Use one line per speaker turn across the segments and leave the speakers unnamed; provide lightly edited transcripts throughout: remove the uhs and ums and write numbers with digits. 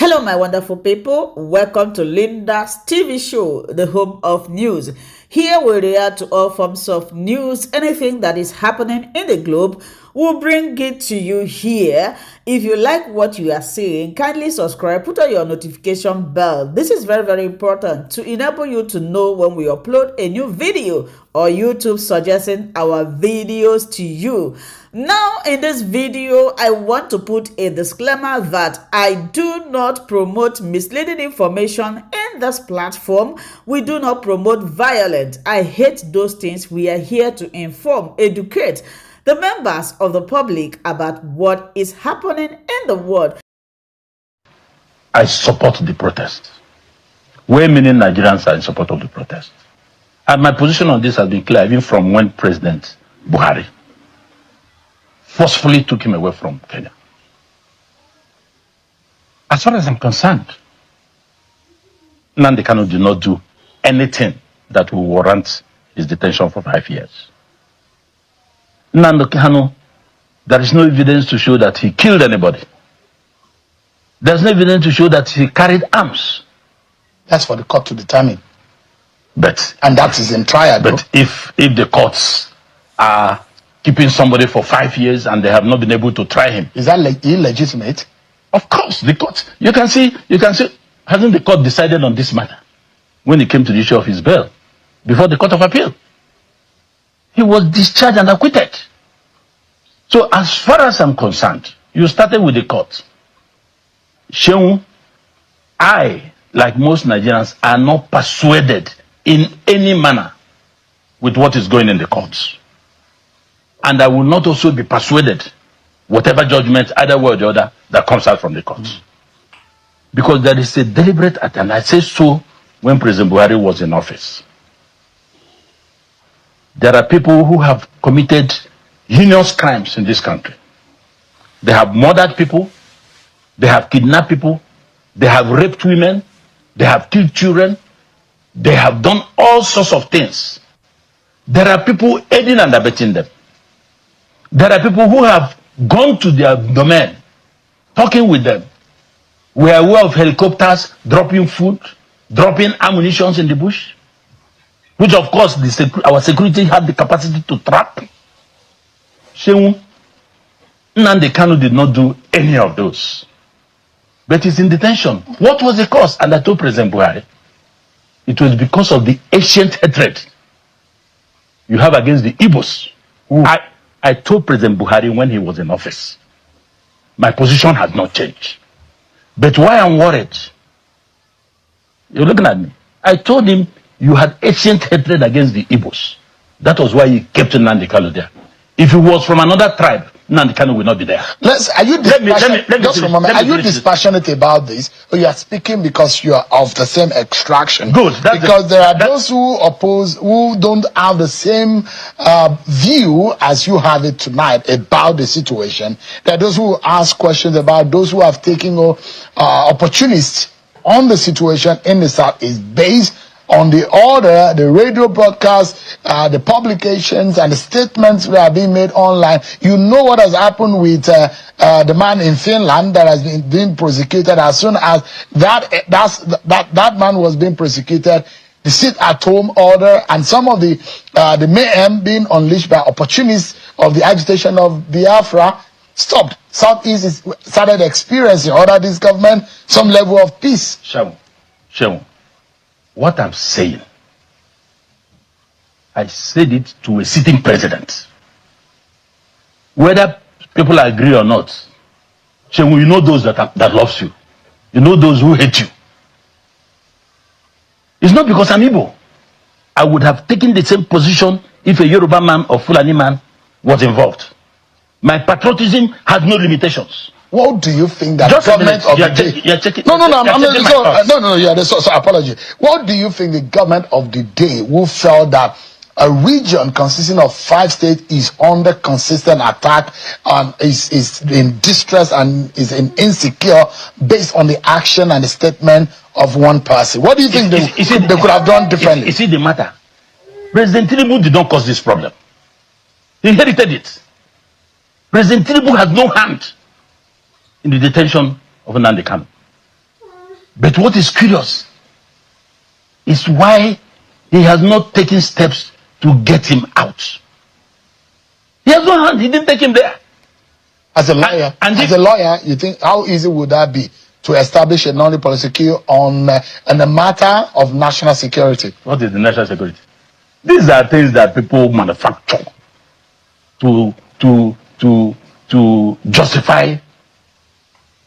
Hello, my wonderful people. Welcome to Linda's TV show, the home of news. Here we react to all forms of news, anything that is happening in the globe. We'll bring it to you here. If you like what you are seeing, kindly subscribe, put on your notification bell. This is very, very important to enable you to know when we upload a new video or YouTube suggesting our videos to you. Now, in this video, I want to put a disclaimer that I do not promote misleading information in this platform. We do not promote violence. I hate those things. We are here to inform, educate the members of the public about what is happening in the world.
I support the protest. Way many Nigerians are in support of the protest. And my position on this has been clear, even from when President Buhari forcefully took him away from Kenya. As far as I'm concerned, Nnamdi Kanu did not do anything that will warrant his detention for 5 years. Nnamdi Kanu, there is no evidence to show that he killed anybody. There's no evidence to show that he carried arms.
That's for the court to determine.
And
that is in trial.
But if the courts are keeping somebody for 5 years and they have not been able to try him,
is that illegitimate?
Of course, the court. You can see, hasn't the court decided on this matter when it came to the issue of his bail before the Court of Appeal? He was discharged and acquitted. So as far as I'm concerned, you started with the court. Sheung, I, like most Nigerians, are not persuaded in any manner with what is going in the courts. And I will not also be persuaded, whatever judgment, either way or the other, that comes out from the courts. Because there is a deliberate attempt, and I say so when President Buhari was in office. There are people who have committed heinous crimes in this country. They have murdered people, they have kidnapped people, they have raped women, they have killed children, they have done all sorts of things. There are people aiding and abetting them. There are people who have gone to their domain, talking with them. We are aware of helicopters dropping food, dropping ammunition in the bush, which of course our security had the capacity to trap. Sheung, Nnamdi Kanu did not do any of those. But he's in detention. What was the cause? And I told President Buhari, it was because of the ancient hatred you have against the Igbos. I told President Buhari when he was in office, my position has not changed. But why I'm worried, you're looking at me. I told him you had ancient hatred against the Igbos. That was why he kept Nnamdi Kanu there. If he was from another tribe, Nnamdi Kanu will not be there.
Are you dispassionate about this? Or you are speaking because you are of the same extraction?
Good.
Because there are those who oppose, who don't have the same view as you have it tonight about the situation. There are those who ask questions about those who have taken opportunists on the situation in the South is based on the order, the radio broadcasts, the publications, and the statements that are being made online. You know what has happened with the man in Finland that has been prosecuted. As soon as that man was being prosecuted, the sit-at-home order and some of the mayhem being unleashed by opportunists of the agitation of Biafra stopped. Southeast started experiencing under this government some level of peace.
Sheung. What I'm saying, I said it to a sitting president. Whether people agree or not, Sheung, you know those that loves you. You know those who hate you. It's not because I'm Igbo. I would have taken the same position if a Yoruba man or Fulani man was involved. My patriotism has no limitations.
What do you think that the government of the day... So apology. What do you think the government of the day who felt that a region consisting of 5 states is under consistent attack, is in distress and is insecure based on the action and the statement of one person? What do you think they could have done differently?
You see the matter? President Tinubu did not cause this problem. He inherited it. President Tinubu has no hand in the detention of Nnamdi Kanu. But what is curious is why he has not taken steps to get him out. He has no hand. He didn't take him there.
As a lawyer, as a lawyer, you think how easy would that be to establish a non-policy on a matter of national security?
What is the national security? These are things that people manufacture to justify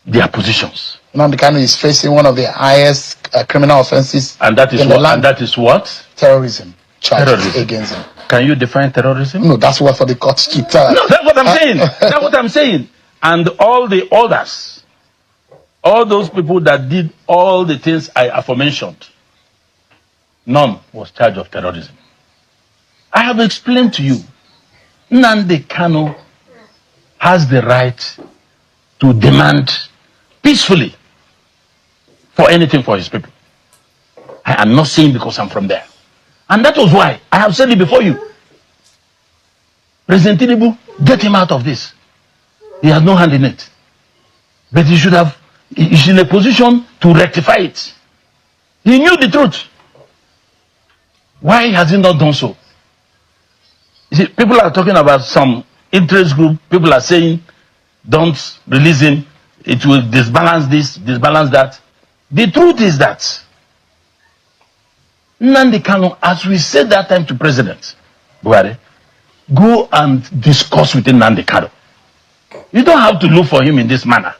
their positions.
Nnamdi Kanu is facing one of the highest criminal offenses,
and that is
in
what?
the land.
And that is what?
Terrorism charges against him.
Can you define terrorism?
No, that's what for the courts keep telling.
No, that's what I'm saying. That's what I'm saying. And all the others, all those people that did all the things I aforementioned, none was charged of terrorism. I have explained to you, Nnamdi Kanu has the right to demand peacefully for anything for his people. I am not saying because I'm from there. And that was why I have said it before you. President Tinubu, get him out of this. He has no hand in it. But he should have, he's in a position to rectify it. He knew the truth. Why has he not done so? You see, people are talking about some interest group. People are saying, don't release him. It will disbalance this, disbalance that. The truth is that Nnamdi Kanu, as we said that time to President Buhari, go and discuss with Nnamdi Kanu. You don't have to look for him in this manner.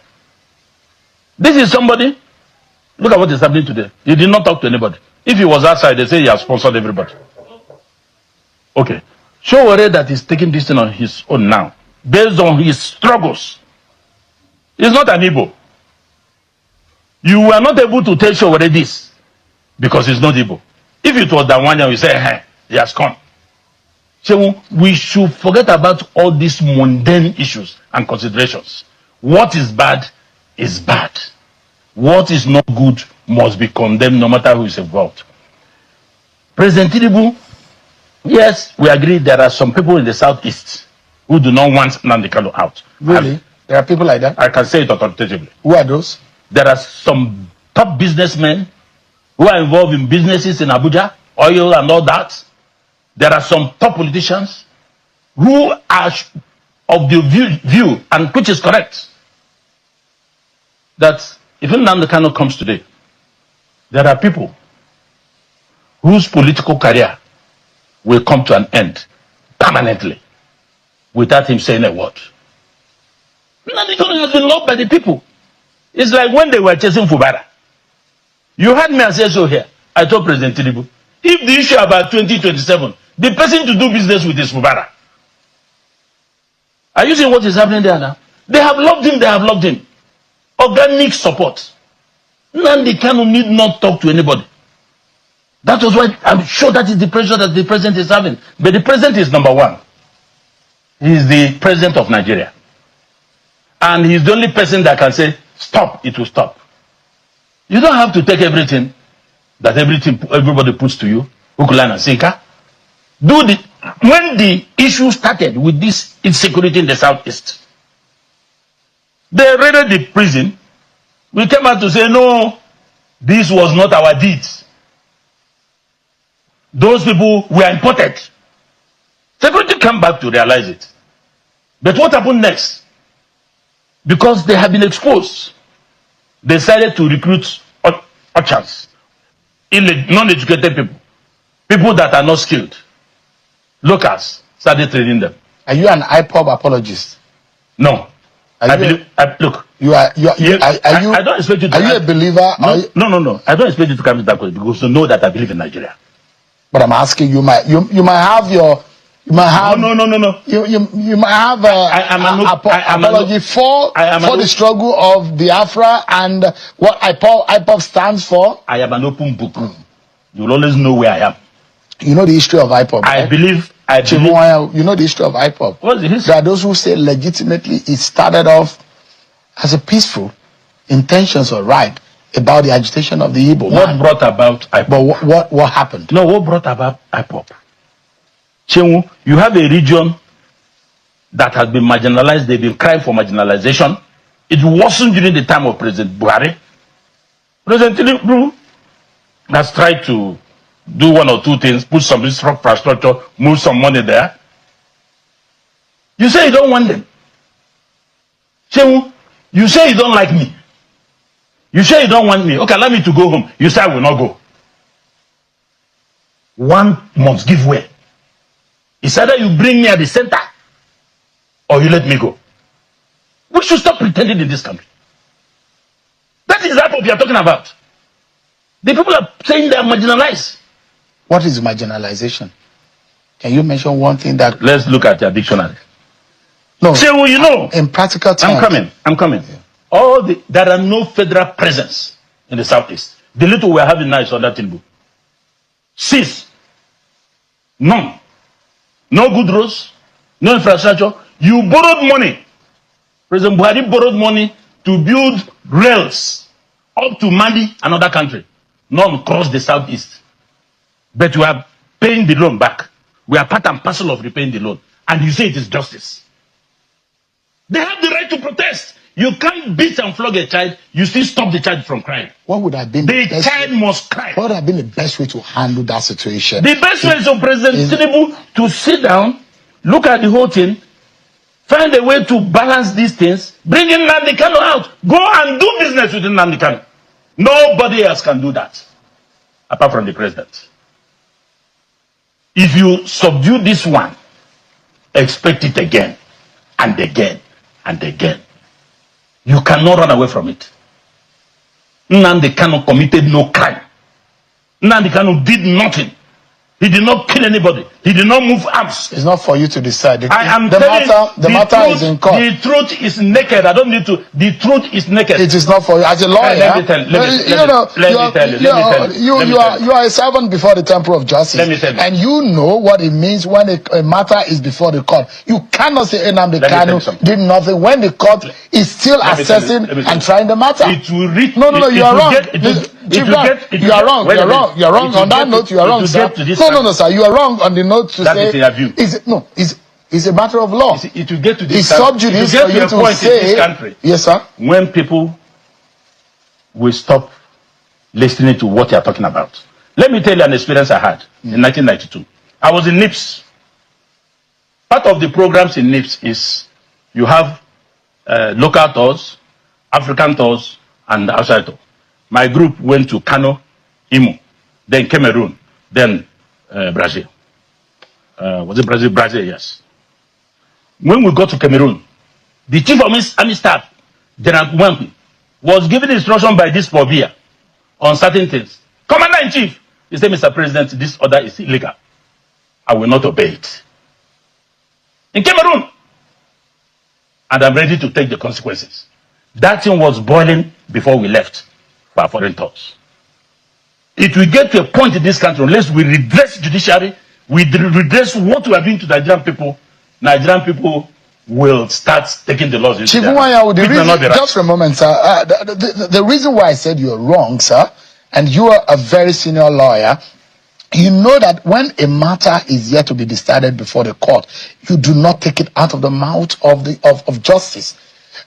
This is somebody, look at what is happening today. He did not talk to anybody. If he was outside, they say he has sponsored everybody. Okay. Showore that is taking this thing on his own now, based on his struggles. He's not an Igbo. You were not able to tell Showore this because he's not Igbo. If it was Dawanya, we say, hey, he has come. So we should forget about all these mundane issues and considerations. What is bad is bad. What is not good must be condemned no matter who is involved. President Tinubu, yes, we agree there are some people in the southeast who do not want Nnamdi Kanu out.
Really? There are people like that?
I can say it authoritatively.
Who are those?
There are some top businessmen who are involved in businesses in Abuja, oil and all that. There are some top politicians who are of the view, and which is correct, that if Nnamdi Kanu comes today, there are people whose political career will come to an end permanently without him saying a word. Nnamdi Kanu has been loved by the people. It's like when they were chasing Fubara. You heard me say so here. I told President Tinubu, if the issue about 2027, the person to do business with is Fubara. Are you seeing what is happening there now? They have loved him, they have loved him. Organic support. Nnamdi Kanu need not talk to anybody. That was why I'm sure that is the pressure that the president is having. But the president is number one. He is the president of Nigeria. And he's the only person that can say, stop, it will stop. You don't have to take everything that everybody puts to you, hook, line, and sinker. When the issue started with this insecurity in the southeast, they raided the prison. We came out to say, no, this was not our deeds. Those people were imported. Security came back to realize it. But what happened next? Because they have been exposed, they decided to recruit urchins, non-educated people, people that are not skilled. Locals started training them.
Are you an IPOB apologist?
No. Look.
I
don't expect you to.
Are you a believer?
No. I don't expect you to come to that question because you know that I believe in Nigeria.
But I'm asking you, you might have your. You might have
no.
You might have apology for the struggle of Biafra and what IPOB stands for.
I am an open book. You'll always know where I am.
You know the history of IPOB.
I believe.
You know the history of IPOB.
What's the history?
There are those who say legitimately it started off as a peaceful intentions or right about the agitation of the Igbo.
What brought about IPOB?
But what happened?
No, what brought about IPOB? Chenwu, you have a region that has been marginalized. They've been crying for marginalization. It wasn't during the time of President Buhari. President Tinubu has tried to do one or two things, put some infrastructure, move some money there. You say you don't want them. Shehu, you say you don't like me. You say you don't want me. Okay, allow me to go home. You say I will not go. One must give way. It's either you bring me at the center or you let me go. We should stop pretending in this country. That is what we are talking about. The people are saying they are marginalized.
What is marginalization? Can you mention one thing that...
Let's look at your dictionary.
No.
Say, well, you know.
In practical terms.
I'm coming. Yeah. There are no federal presence in the southeast. The little we are having now is under Tinubu. Cease. None. No good roads. No infrastructure. You borrowed money. President Buhari borrowed money to build rails up to Mali, another country. None crossed the southeast. But we are paying the loan back. We are part and parcel of repaying the loan. And you say it is justice. They have the right to protest. You can't beat and flog a child. You still stop the child from crying.
What would have been
the child must cry?
What would have been the best way to handle that situation?
The best way is for President Tinubu to sit down, look at the whole thing, find a way to balance these things, bring in Nnamdi Kanu out, go and do business with Nnamdi Kanu. Nobody else can do that, apart from the president. If you subdue this one, expect it again and again and again. You cannot run away from it. Nnamdi Kanu committed no crime. Nnamdi Kanu did nothing. He did not kill anybody. He did not move arms.
It's not for you to decide. The
matter
is in court.
The truth is naked. I don't need to. The truth is naked.
It is not for you. As a lawyer,
let me tell you.
You are a servant before the temple of justice.
Let me tell you.
And you know what it means when a matter is before the court. You cannot say Nnamdi Kanu did nothing when the court is still assessing and trying the matter.
It will reach.
No, you are wrong. You are wrong. You are wrong. On that note, you are wrong, sir. No, sir. You are wrong on the note to say. It's a matter of law.
It will get to this.
It's sub judice for you to say.
In this country,
yes, sir.
When people will stop listening to what you are talking about. Let me tell you an experience I had in 1992. I was in NIPS. Part of the programs in NIPS is you have local tours, African tours, and outside tours. My group went to Kano, Imo, then Cameroon, then Brazil. Was it Brazil? Brazil, yes. When we got to Cameroon, the chief of army staff, General Mwampi, was given instruction by this Pobia on certain things. Commander-in-Chief, he said, Mr. President, this order is illegal. I will not obey it. In Cameroon. And I'm ready to take the consequences. That thing was boiling before we left for our foreign tours. It will get to a point in this country, unless we redress judiciary, we redress what we are doing to Nigerian people will start taking the laws into their hands.
Just for a moment, sir. The reason why I said you're wrong, sir, and you are a very senior lawyer, you know that when a matter is yet to be decided before the court, you do not take it out of the mouth of justice.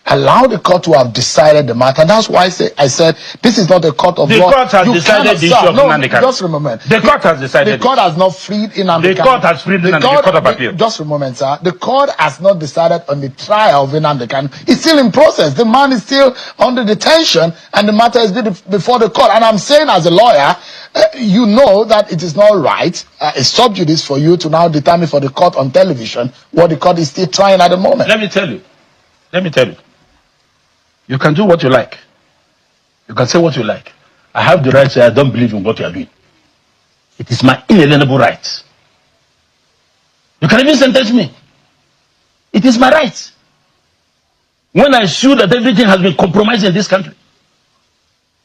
Allow the court to have decided the matter. And that's why I said this is not a court of law.
The court has decided the issue of Nnamdi Kanu.
Just a moment.
The court has decided.
The court has not freed Nnamdi Kanu.
The court has freed Nnamdi Kanu. The court of appeal.
Just a moment, sir. The court has not decided on the trial of Nnamdi Kanu. It's still in process. The man is still under detention, and the matter is before the court. And I'm saying, as a lawyer, you know that it is not right. It's sub judice for you to now determine for the court on television what the court is still trying at the moment.
Let me tell you. You can do what you like. You can say what you like. I have the right to say I don't believe in what you are doing. It is my inalienable right. You can even sentence me. It is my right. When I sue that everything has been compromised in this country.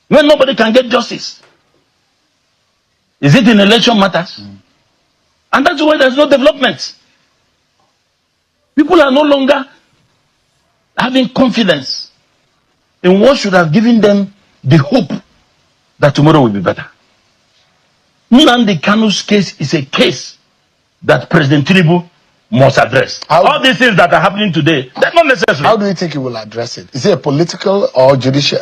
When nobody can get justice. Is it in election matters? And that's why there's no development. People are no longer having confidence in what should have given them the hope that tomorrow will be better. Nnamdi Kanu's case is a case that President Tinubu must address. All these things that are happening today, they're not necessary.
How do you think he will address it? Is it a political or judicial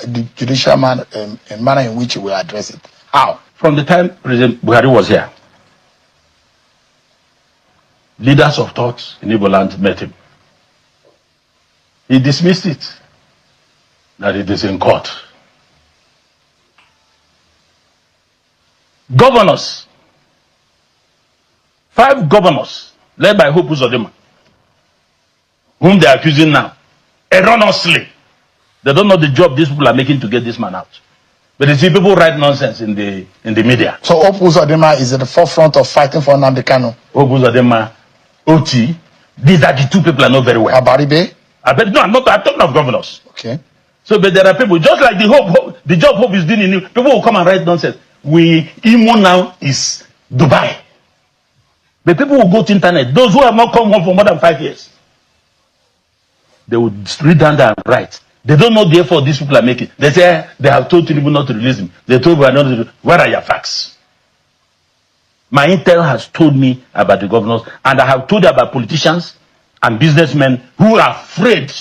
manner in which he will address it? How?
From the time President Buhari was here, leaders of thought in Igbo land met him. He dismissed it, that it is in court. Governors, 5 governors, led by Hope Uzodinma, whom they are accusing now, erroneously. They don't know the job these people are making to get this man out. But you see people write nonsense in the media.
So Hope Uzodinma is at the forefront of fighting for Nnamdi Kanu.
Hope Uzodinma, OT, these are the 2 people I know very well.
Abaribe?
No, I'm talking of governors.
Okay.
So, but there are people, just like the job Hope is doing in you, people will come and write nonsense. Imo now is Dubai. But people will go to internet. Those who have not come home for more than 5 years, they will read down there and write. They don't know the effort these people are making. They say they have told people not to release him. They told people not to. Where are your facts? My intel has told me about the governors, and I have told about politicians and businessmen who are afraid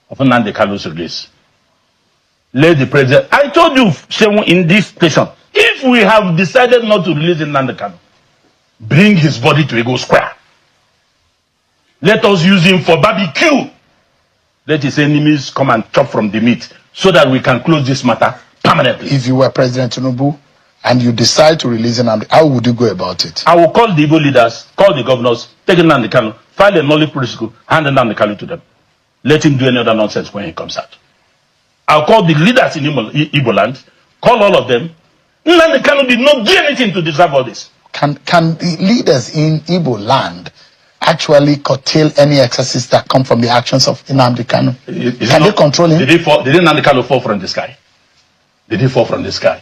of Nnamdi Kanu's release. Let the president. I told you, Shehu, in this station, if we have decided not to release Nnamdi Kanu, bring his body to Ego Square. Let us use him for barbecue. Let his enemies come and chop from the meat so that we can close this matter permanently.
If you were President Tinubu and you decide to release Nnamdi, how would you go about it?
I will call the Igbo leaders, call the governors, take Nnamdi Kanu, file a knowledge protocol, hand Nnamdi Kanu to them. Let him do any other nonsense when he comes out. I'll call the leaders in Igbo land, call all of them. Nnamdi Kanu did not do anything to deserve all this.
Can the leaders in Igbo land actually curtail any excesses that come from the actions of Nnamdi Kanu? Can they control him?
Did Nnamdi Kanu fall from the sky? Did he fall from the sky?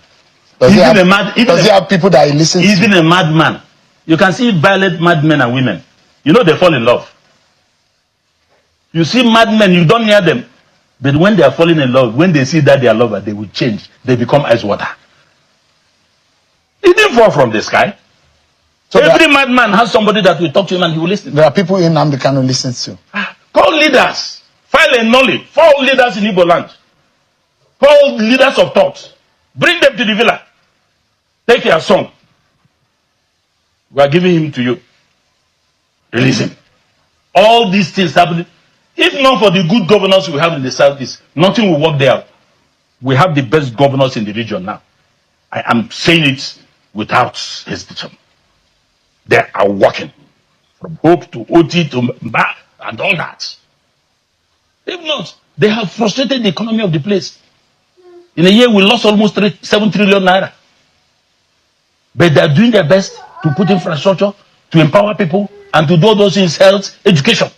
Does he have people that he listens to?
Even a madman. You can see violent madmen and women. You know they fall in love. You see madmen, you don't hear them. But when they are falling in love, when they see that they are lovers, they will change. They become ice water. He didn't fall from the sky. So every madman has somebody that will talk to him and he will listen.
There are people in Nnamdi Kanu listens to.
Call leaders. File a knowledge. 4 leaders in Igbo land. 4 leaders of thought. Bring them to the villa. Take your son. We are giving him to you. Release him. All these things happening. If not for the good governors we have in the southeast, nothing will work there. We have the best governors in the region now. I am saying it without hesitation. They are working from Hope to OT to Mba and all that. If not, they have frustrated the economy of the place. In a year, we lost almost 7 trillion naira. But they are doing their best to put infrastructure, to empower people, and to do those things, health, education.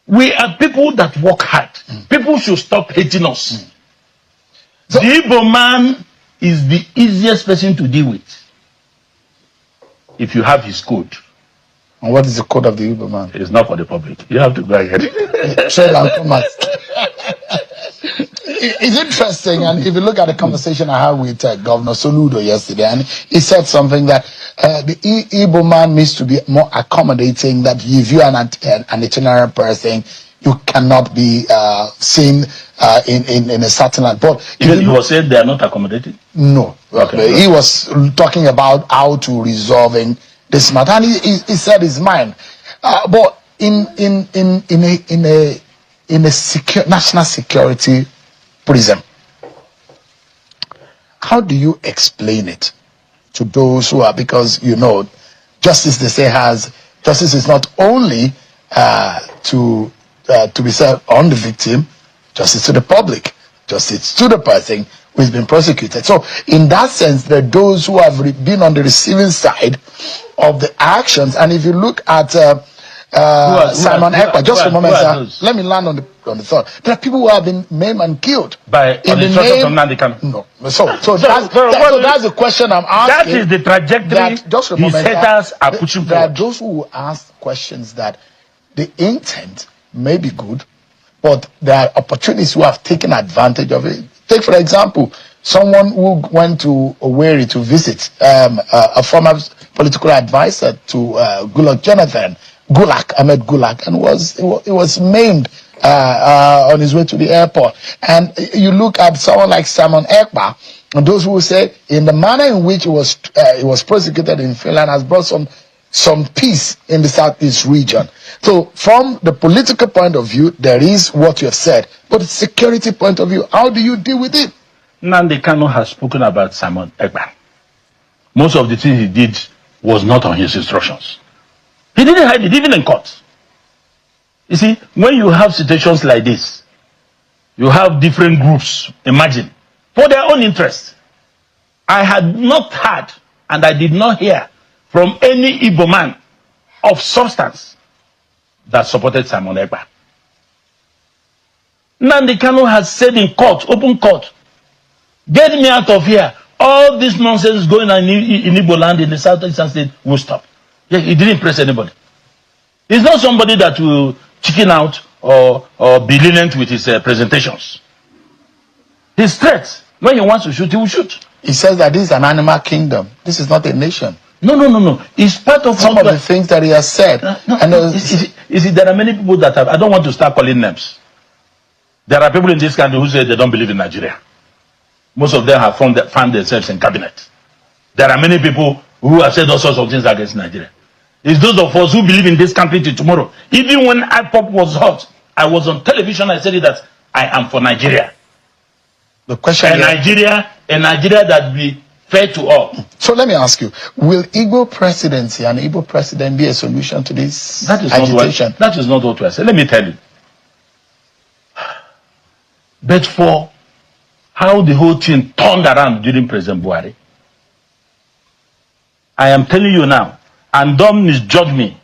We are people that work hard. People should stop hating us. The Igbo man is the easiest person to deal with if you have his code.
And what is the code of the Igbo man?
It is not for the public. You have to go ahead.
It's interesting, and if you look at the conversation I had with Governor Soludo yesterday, and he said something that the Igbo man needs to be more accommodating, that if you are an itinerant person, you cannot be seen in a certain land. But
he was saying they are not accommodating?
No. Okay. He was talking about how to resolving this matter, and he said his mind. But in a national security prism, how do you explain it to those who are, because you know, justice, they say, justice is not only to be served on the victim, justice to the public, justice to the person who has been prosecuted. So in that sense, there are those who have been on the receiving side of the actions. And if you look at Simon Ekpa, just a moment, sir, let me land on the thought. There are people who have been maimed and killed
by
in the name of
Nnamdi Kanu.
No. So that's the question I'm asking.
That is the trajectory
that, just a moment,
haters are pushing
there
forward.
are those who ask questions that the intent may be good, but there are opportunities who have taken advantage of it. Take, for example, someone who went to Owerri to visit a former political advisor to Ahmed Gulak, and was maimed on his way to the airport. And you look at someone like Simon Ekpa, and those who say in the manner in which he was prosecuted in Finland has brought some peace in the Southeast region. So from the political point of view, there is what you have said, but the security point of view, how do you deal with it?
Nnamdi Kanu has spoken about Simon Ekpa. Most of the things he did was not on his instructions. He didn't hide it, even in court. You see, when you have situations like this, you have different groups, imagine, for their own interest. I had not heard, and I did not hear from any Igbo man of substance that supported Simon Ekpa. Nnamdi Kanu has said in court, open court, get me out of here. All this nonsense going on in Igbo land, in the southeastern state, will stop. Yeah, he didn't impress anybody. He's not somebody that will chicken out or be lenient with his presentations. He's straight. When he wants to shoot, he will shoot.
He says that this is an animal kingdom. This is not a nation.
No. It's part of
some of the things that he has said.
You see, there are many people that have, I don't want to start calling names. There are people in this country who say they don't believe in Nigeria. Most of them have found themselves in cabinet. There are many people who have said all sorts of things against Nigeria. It's those of us who believe in this country till tomorrow. Even when IPOB was hot, I was on television, I said it that I am for Nigeria.
The question
is a Nigeria that be fair to all.
So let me ask you, will Igbo presidency and Igbo president be a solution to this agitation?
That is not what we are saying. Let me tell you. But for how the whole thing turned around during President Buhari, I am telling you now, and don't misjudge me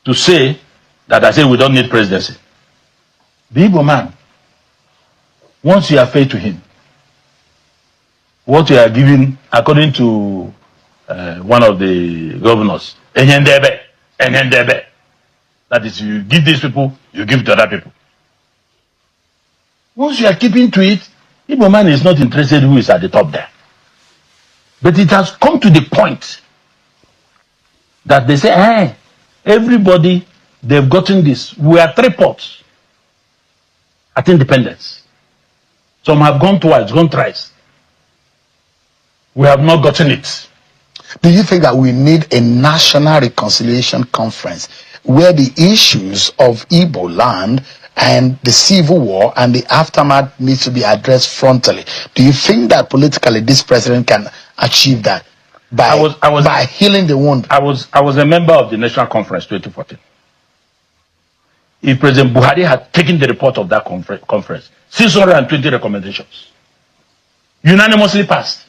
to say that I say we don't need presidency. The Igbo man, once you are fair to him, what you are giving, according to one of the governors, that is, you give these people, you give to other people. Once you are keeping to it, Igbo man is not interested who is at the top there. But it has come to the point that they say, hey, everybody, they've gotten this. We are 3 ports at independence. Some have gone twice, gone thrice. We have not gotten it.
Do you think that we need a national reconciliation conference where the issues of Igbo land and the civil war and the aftermath needs to be addressed frontally? Do you think that politically this president can achieve that by healing the wound?
I was a member of the National Conference 2014. If President Buhari had taken the report of that conference, 620 recommendations, unanimously passed,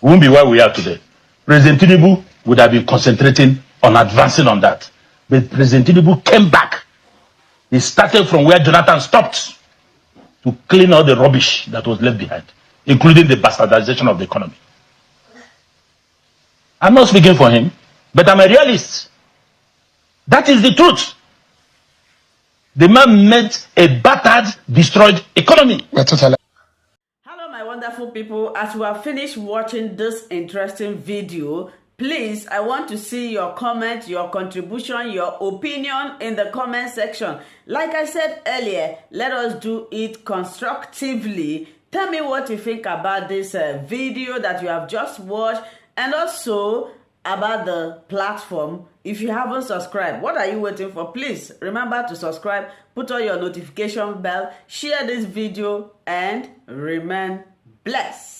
we won't be where we are today. President Tinubu would have been concentrating on advancing on that. But President Tinubu came back. He started from where Jonathan stopped to clean all the rubbish that was left behind, including the bastardization of the economy. I'm not speaking for him, but I'm a realist. That is the truth. The man made a battered, destroyed economy.
Hello, my wonderful people. As we have finished watching this interesting video, please, I want to see your comment, your contribution, your opinion in the comment section. Like I said earlier, let us do it constructively. Tell me what you think about this video that you have just watched, and also about the platform. If you haven't subscribed, what are you waiting for? Please remember to subscribe, put on your notification bell, share this video, and remain blessed.